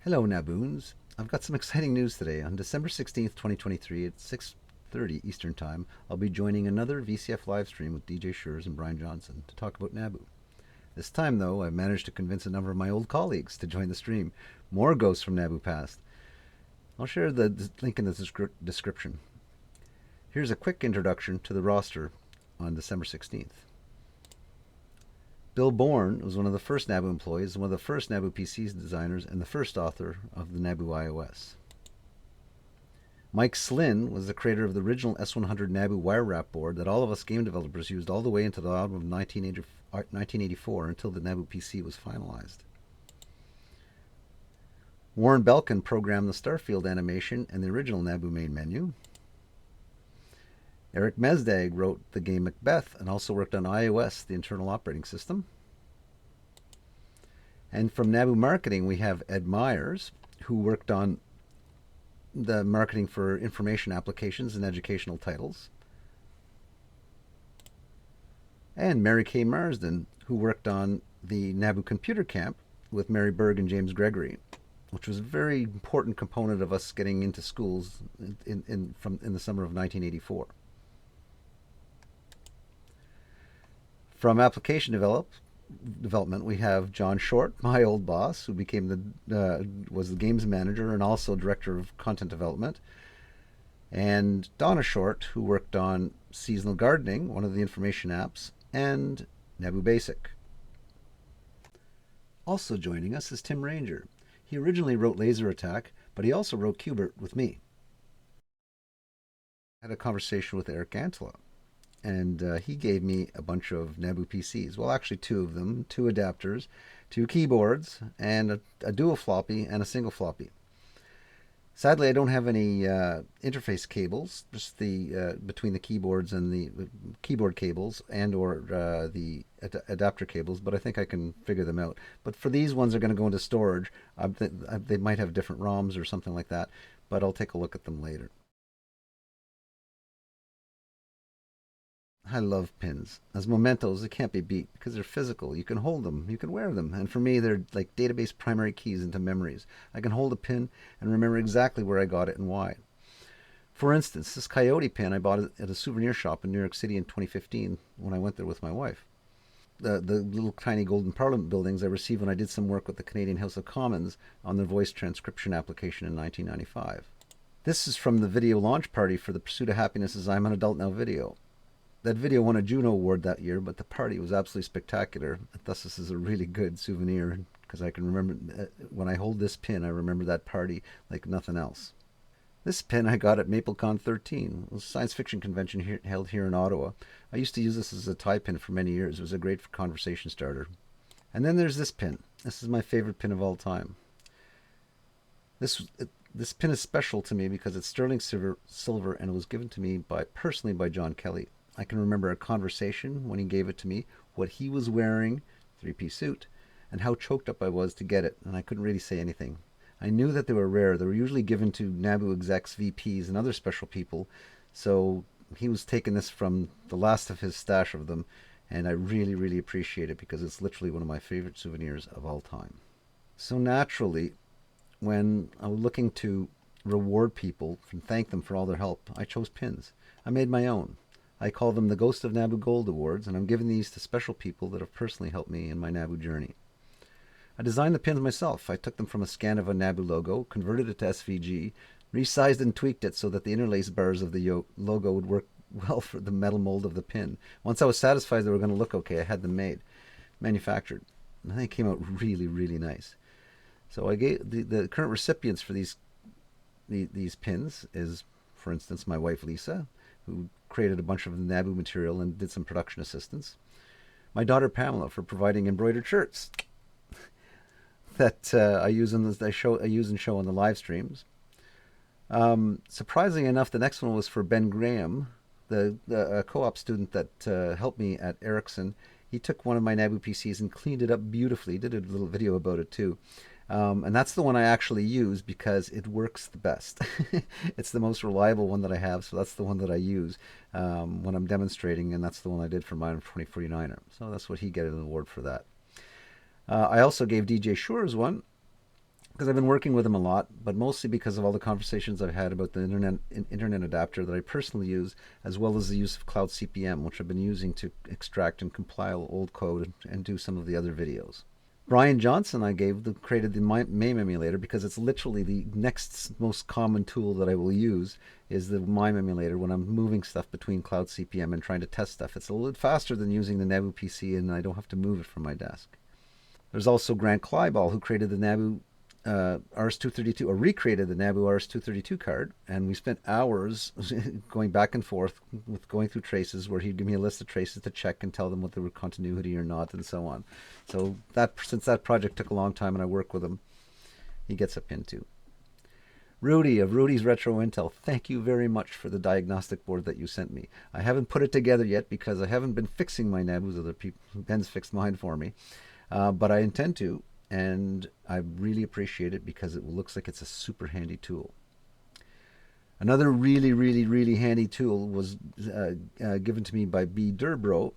Hello, Naboons. I've got some exciting news today. On December 16th, 2023 at 6:30 Eastern Time, I'll be joining another VCF live stream with DJ Schurz and Brian Johnson to talk about NABU. This time, though, I've managed to convince a number of my old colleagues to join the stream. More ghosts from NABU past. I'll share the link in the description. Here's a quick introduction to the roster on December 16th. Bill Bourne was one of the first NABU employees, one of the first NABU PCs designers, and the first author of the NABU iOS. Mike Slinn was the creator of the original S100 NABU wire wrap board that all of us game developers used all the way into the autumn of 1984 until the NABU PC was finalized. Warren Belkin programmed the Starfield animation and the original NABU main menu. Eric Mesdag wrote the game Macbeth and also worked on iOS, the internal operating system. And from NABU Marketing, we have Ed Myers, who worked on the marketing for information applications and educational titles. And Mary Kay Marsden, who worked on the NABU Computer Camp with Mary Berg and James Gregory, which was a very important component of us getting into schools in the summer of 1984. From application development, we have John Shortt, my old boss, who became was the games manager and also director of content development, and Donna Shortt, who worked on seasonal gardening, one of the information apps, and NABU Basic. Also joining us is Tim Ranger. He originally wrote Laser Attack, but he also wrote Qbert with me. I had a conversation with Eric Anttila, and he gave me a bunch of NABU PCs. Well, actually two of them, two adapters, two keyboards, and a dual floppy and a single floppy. Sadly, I don't have any interface cables, just the between the keyboards and the keyboard cables and or the adapter cables, but I think I can figure them out. But for these ones, they're going to go into storage. They might have different ROMs or something like that, but I'll take a look at them later. I love pins. As mementos, they can't be beat because they're physical. You can hold them, you can wear them, and for me, they're like database primary keys into memories. I can hold a pin and remember exactly where I got it and why. For instance, this Coyote pin I bought at a souvenir shop in New York City in 2015 when I went there with my wife. The little tiny golden parliament buildings I received when I did some work with the Canadian House of Commons on their voice transcription application in 1995. This is from the video launch party for the Pursuit of Happiness as I'm an Adult Now video. That video won a Juno Award that year, but the party was absolutely spectacular. Thus, this is a really good souvenir because I can remember when I hold this pin, I remember that party like nothing else. This pin I got at MapleCon 13. It was a science fiction convention held here in Ottawa. I used to use this as a tie pin for many years. It was a great conversation starter. And then there's this pin. This is my favorite pin of all time. This pin is special to me because it's sterling silver and it was given to me personally by John Kelly. I can remember a conversation when he gave it to me, what he was wearing, three-piece suit, and how choked up I was to get it, and I couldn't really say anything. I knew that they were rare. They were usually given to NABU execs, VPs, and other special people, so he was taking this from the last of his stash of them, and I really, really appreciate it because it's literally one of my favorite souvenirs of all time. So naturally, when I was looking to reward people and thank them for all their help, I chose pins. I made my own. I call them the Ghost of NABU Gold Awards, and I'm giving these to special people that have personally helped me in my NABU journey. I designed the pins myself. I took them from a scan of a NABU logo, converted it to SVG, resized and tweaked it so that the interlace bars of the logo would work well for the metal mold of the pin. Once I was satisfied they were going to look okay, I had them manufactured. And they came out really, really nice. So I gave the current recipients for these pins is, for instance, my wife Lisa, who created a bunch of NABU material and did some production assistance. My daughter Pamela for providing embroidered shirts that I use and show on the live streams. Surprisingly enough, the next one was for Ben Graham, the co-op student that helped me at Ericsson. He took one of my NABU PCs and cleaned it up beautifully. Did a little video about it too. And that's the one I actually use because it works the best. It's the most reliable one that I have, so that's the one that I use when I'm demonstrating, and that's the one I did for mine 2049er. So that's what he got an award for that. I also gave DJ Schurz one because I've been working with them a lot, but mostly because of all the conversations I've had about the internet adapter that I personally use, as well as the use of Cloud CPM, which I've been using to extract and compile old code and do some of the other videos. Brian Johnson created the MIME emulator because it's literally the next most common tool that I will use is the MIME emulator when I'm moving stuff between Cloud CPM and trying to test stuff. It's a little bit faster than using the NABU PC, and I don't have to move it from my desk. There's also Grant Klyball, who created the NABU RS-232, or recreated the NABU RS-232 card, and we spent hours going back and forth with going through traces, where he'd give me a list of traces to check and tell them what they were continuity or not, and so on. So since that project took a long time and I work with him, he gets a pin too. Rudy of Rudy's Retro Intel, thank you very much for the diagnostic board that you sent me. I haven't put it together yet because I haven't been fixing my NABUs. Other people, Ben's fixed mine for me, but I intend to. And I really appreciate it because it looks like it's a super handy tool. Another really, really, really handy tool was given to me by B. Durbro,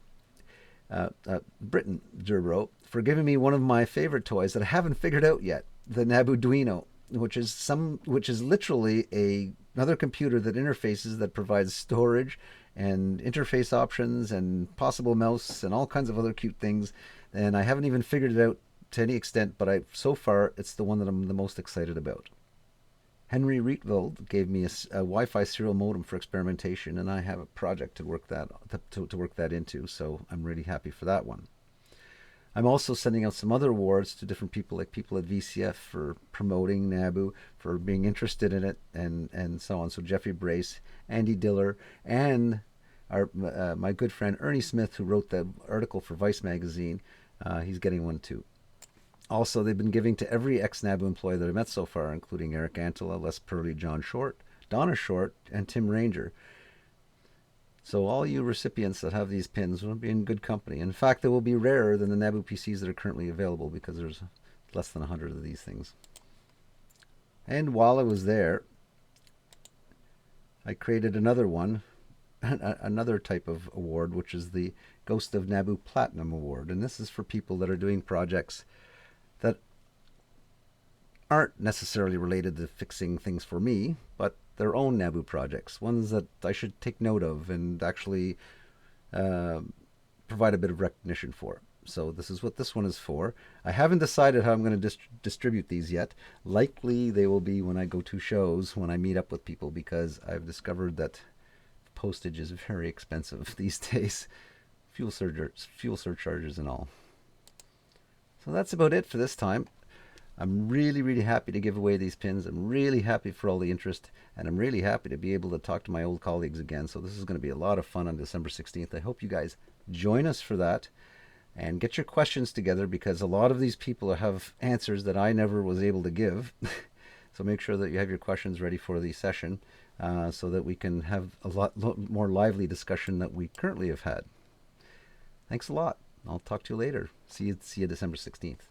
Britton Durbro, for giving me one of my favorite toys that I haven't figured out yet, the NABU Duino, which is literally another computer that interfaces, that provides storage and interface options and possible mouse and all kinds of other cute things. And I haven't even figured it out to any extent, but so far it's the one that I'm the most excited about. Henry Rietveld gave me a Wi-Fi serial modem for experimentation, and I have a project to work that into, so I'm really happy for that one. I'm also sending out some other awards to different people, like people at VCF for promoting NABU, for being interested in it, and so on. So Jeffrey Brace, Andy Diller, and my good friend Ernie Smith, who wrote the article for Vice magazine, he's getting one too. Also, they've been giving to every ex-NABU employee that I've met so far, including Eric Anttila, Les Purley, John Shortt, Donna Shortt, and Tim Ranger. So all you recipients that have these pins will be in good company. In fact, they will be rarer than the NABU PCs that are currently available because there's less than 100 of these things. And while I was there, I created another one, another type of award, which is the Ghost of NABU Platinum Award. And this is for people that are doing projects that aren't necessarily related to fixing things for me, but their own NABU projects, ones that I should take note of and actually provide a bit of recognition for. So this is what this one is for. I haven't decided how I'm going to distribute these yet. Likely they will be when I go to shows, when I meet up with people, because I've discovered that postage is very expensive these days. Fuel surcharges and all. So that's about it for this time. I'm really, really happy to give away these pins. I'm really happy for all the interest, and I'm really happy to be able to talk to my old colleagues again. So this is going to be a lot of fun on December 16th. I hope you guys join us for that, and get your questions together, because a lot of these people have answers that I never was able to give. So make sure that you have your questions ready for the session, so that we can have a lot more lively discussion that we currently have had. Thanks a lot. I'll talk to you later. See you December 16th.